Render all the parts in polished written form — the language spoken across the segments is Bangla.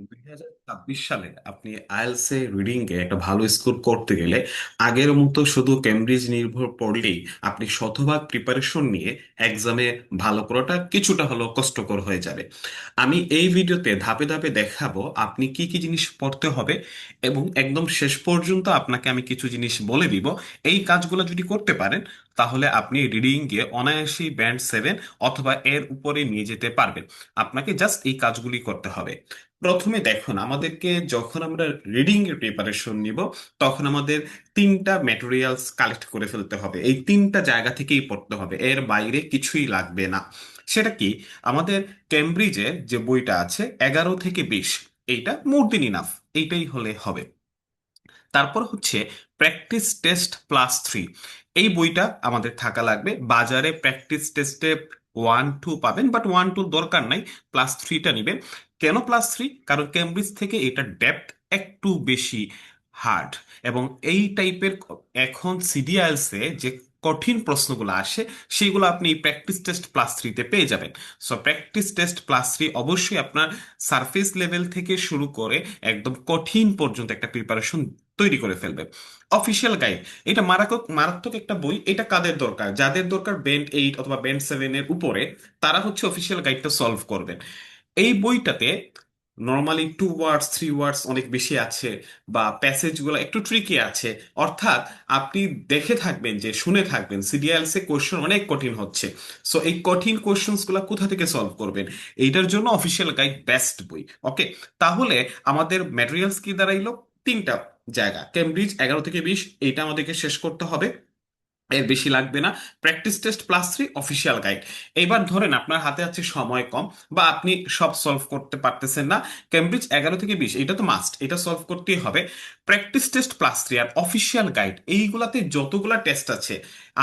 2026 সালে আপনি আইএলটিএস এ রিডিং এ একটা ভালো স্কোর করতে গেলে আগের মতো শুধু কেমব্রিজ নির্ভর পড়লেই আপনি শতভাগ প্রিপারেশন নিয়ে এক্সামে ভালো করাটা কিছুটা হলেও কষ্টকর হয়ে যাবে। আমি এই ভিডিওতে ধাপে ধাপে দেখাবো আপনি কি কি জিনিস পড়তে হবে, এবং একদম শেষ পর্যন্ত আপনাকে আমি কিছু জিনিস বলে দিব। এই কাজগুলো যদি করতে পারেন তাহলে আপনি রিডিং এ অনায়াসেই ব্যান্ড 7 অথবা এর উপরে নিয়ে যেতে পারবেন। আপনাকে জাস্ট এই কাজগুলি করতে হবে। প্রথমে দেখুন, আমাদেরকে যখন আমরা রিডিং এর প্রিপারেশন নিব তখন আমাদের তিনটা ম্যাটেরিয়ালস কালেক্ট করে ফেলতে হবে। এই তিনটা জায়গা থেকেই পড়তে হবে, এর বাইরে কিছুই লাগবে না। সেটা কি? আমাদের কেমব্রিজের যে বইটা আছে 11 থেকে 20, এইটা মোর দেন ইনাফ, এইটাই হলে হবে। তারপর হচ্ছে প্র্যাকটিস টেস্ট +3, এই বইটা আমাদের থাকা লাগবে। বাজারে প্র্যাকটিস টেস্টে 1 2 পাবেন, বাট 1 2 দরকার নাই, +3টা নিবেন। কেন +3? কারণ কেমব্রিজ থেকে এটা ডেপথ একটু বেশি হার্ড, এবং এই টাইপের এখন সিডিআইএলসে যে কঠিন প্রশ্নগুলো আসে সেগুলো আপনি প্র্যাকটিস টেস্ট +3তে পেয়ে যাবেন। সো প্র্যাকটিস টেস্ট +3 অবশ্যই আপনার সারফেস লেভেল থেকে শুরু করে একদম কঠিন পর্যন্ত একটা প্রিপারেশন তৈরি করে ফেলবে। অফিসিয়াল গাইড, এটা মারাত্মক মারাত্মক একটা বই। এটা কাদের দরকার? যাদের দরকার ব্যান্ড 8 অথবা ব্যান্ড 7 এর উপরে, তারা হচ্ছে অফিসিয়াল গাইডটা সলভ করবেন। এই বইটাতে নর্মালি 2 ওয়ার্ডস 3 ওয়ার্ডস অনেক বেশি আছে, বা প্যাসেজগুলো একটু ট্রিকি আছে। অর্থাৎ আপনি দেখে থাকবেন, যে শুনে থাকবেন সিডিএলসে কোশ্চেন অনেক কঠিন হচ্ছে। সো এই কঠিন কোশ্চেন্স গুলা কোথা থেকে সলভ করবেন? এইটার জন্য অফিসিয়াল গাইড বেস্ট বই। ওকে, তাহলে আমাদের ম্যাটেরিয়ালস কি দাঁড়াইলো? তিনটা জায়গা, কেমব্রিজ 11 থেকে 20, এইটা আমাদেরকে শেষ করতে হবে, এর বেশি লাগবে না। Practice test +3, official guide. এবার ধরেন আপনার হাতে আছে সময় কম, বা আপনি সব সলভ করতে পারতেছেন না। কেমব্রিজ 11 থেকে 20 এটা তো মাস্ট, এটা সলভ করতেই হবে। প্র্যাকটিস টেস্ট +3 আর অফিসিয়াল গাইড, এইগুলাতে যতগুলা টেস্ট আছে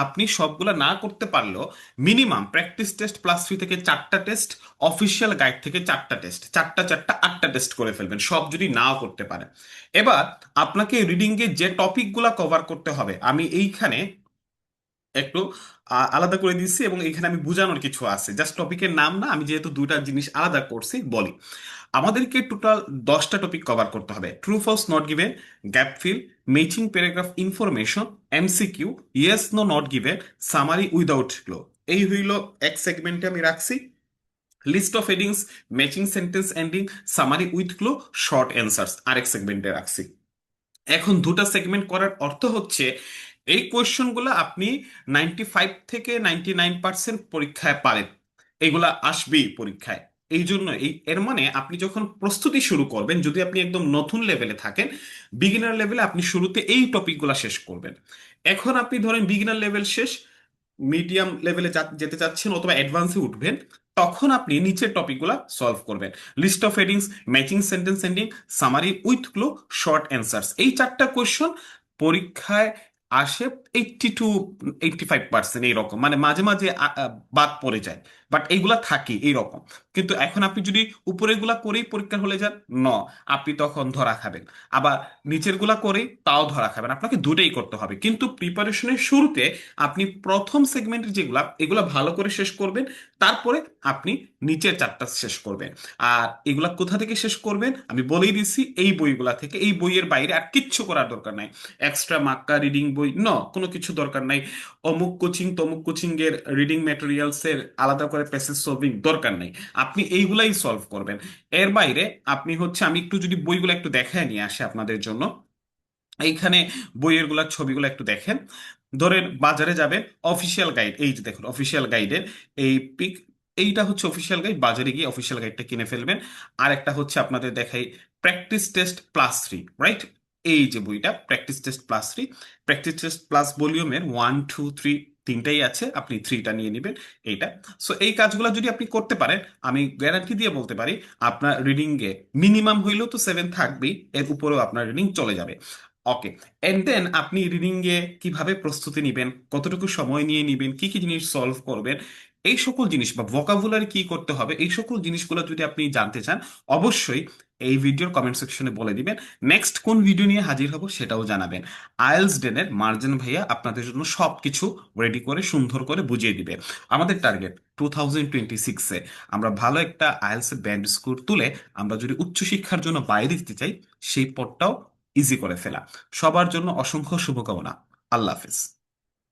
আপনি সবগুলা না করতে পারলেও মিনিমাম প্র্যাকটিস টেস্ট +3 থেকে 4টা টেস্ট, অফিসিয়াল গাইড থেকে 4টা টেস্ট, 4টা 4টা 8টা টেস্ট করে ফেলবেন, সব যদি নাও করতে পারেন। এবার আপনাকে রিডিং এ যে টপিকগুলা কভার করতে হবে আমি এইখানে একটু আলাদা করে দিচ্ছি, এবং এখানে আমি বোঝানোর কিছু আছে, জাস্ট টপিকের নাম না, আমি যেহেতু দুইটা জিনিস আলাদা করছি বলি। আমাদেরকে টোটাল 10টা টপিক কভার করতে হবে: true false not given, gap fill, matching paragraph information, MCQ, yes no not given, summary without clue. এই হইল এক সেগমেন্টে আমি রাখছি। List of headings, matching sentence ending, summary with Chloe, short answers আরেক সেগমেন্টে রাখছি। এখন দুটা সেগমেন্ট করার অর্থ হচ্ছে এই কোয়েশ্চনগুলো আপনি 95 থেকে 99% পরীক্ষায় পারেন, এগুলা আসবেই পরীক্ষায়। এই জন্য এর মানে আপনি যখন প্রস্তুতি শুরু করবেন, যদি আপনি একদম নতুন লেভেলে থাকেন, বিগিনার লেভেলে, আপনি শুরুতে এই টপিকগুলো শেষ করবেন। এখন আপনি ধরেন বিগিনার লেভেল শেষ, মিডিয়াম লেভেলে যেতে চাচ্ছেন অথবা অ্যাডভান্সে উঠবেন, তখন আপনি নিচের টপিকগুলো সলভ করবেন: list of headings, matching sentence ending, summary with Chloe, short answers. এই চারটা কোয়েশ্চন পরীক্ষায় আসে 80 to 85%, এইরকম, মানে মাঝে মাঝে বাদ পড়ে যায়, বাট এইগুলা থাকে এইরকম। কিন্তু এখন আপনি যদি উপরের গুলা করেই পরীক্ষার হলে যান, ন, আপনি তখন ধরা খাবেন। আবার নিচের গুলা করেই তাও ধরা খাবেন। আপনাকে দুটাই করতে হবে, কিন্তু প্রিপারেশনের শুরুতে আপনি প্রথম সেগমেন্টের যেগুলা এগুলা ভালো করে শেষ করবেন, তারপরে আপনি নিচের চারটা শেষ করবেন। আর এগুলা কোথা থেকে শেষ করবেন আমি বলেই দিচ্ছি, এই বইগুলা থেকে। এই বইয়ের বাইরে আর কিচ্ছু করার দরকার নাই। এক্সট্রা মাক্কা রিডিং বই কোনো কিছু দরকার নাই। অমুক কোচিং তমুক কোচিং এর রিডিং ম্যাটেরিয়ালস এর আলাদা করে প্যাসেজ সলভিং দরকার নাই। আপনি এইগুলাই সলভ করবেন। এর বাইরে আপনি হচ্ছে, আমি একটু যদি বইগুলো একটু দেখায় নিয়ে আসে আপনাদের জন্য, এইখানে বইয়ের গুলা ছবিগুলো একটু দেখেন। ধরেন বাজারে যাবেন, অফিসিয়াল গাইড, এই যে দেখুন অফিসিয়াল গাইডের এই পিক, এইটা হচ্ছে অফিসিয়াল গাইড। বাজারে গিয়ে অফিসিয়াল গাইডটা কিনে ফেলবেন। আর একটা হচ্ছে আপনাদের দেখাই, প্র্যাকটিস টেস্ট +3, রাইট? এই যে বইটা practice test +3, practice test plus ভলিউমের 1 2 3 তিনটাই আছে, আপনি 3টা নিয়ে নেবেন। এইটা, সো এই কাজগুলো যদি আপনি করতে পারেন, আমি গ্যারান্টি দিয়ে বলতে পারি আপনার রিডিং এ মিনিমাম হইলেও তো 7 থাকবেই, এর উপরেও আপনার রিডিং চলে যাবে। ওকে, এন্ড দেন আপনি রিডিং এ কিভাবে প্রস্তুতি নিবেন, কতটুকু সময় নিয়ে নিবেন, কি কি জিনিস সলভ করবেন, এই সকল জিনিস বা ভোকাবুলারি কি করতে হবে, এই সকল জিনিসগুলো যদি আপনি জানতে চান, অবশ্যই এই ভিডিওর কমেন্ট সেকশনে বলে দিবেন। নেক্সট কোন ভিডিও নিয়ে হাজির হব সেটাও জানাবেন। আইএলস ডেনের মার্জান ভাইয়া আপনাদের জন্য সবকিছু রেডি করে সুন্দর করে বুঝিয়ে দিবে। আমাদের টার্গেট 2026-এ আমরা ভালো একটা আইএলস ব্যান্ড স্কোর তুলে আমরা যদি উচ্চশিক্ষার জন্য বাইরে দিতে চাই, সেই পথটাও ইজি করে ফেলা। সবার জন্য অসংখ্য শুভকামনা। আল্লাহ হাফেজ।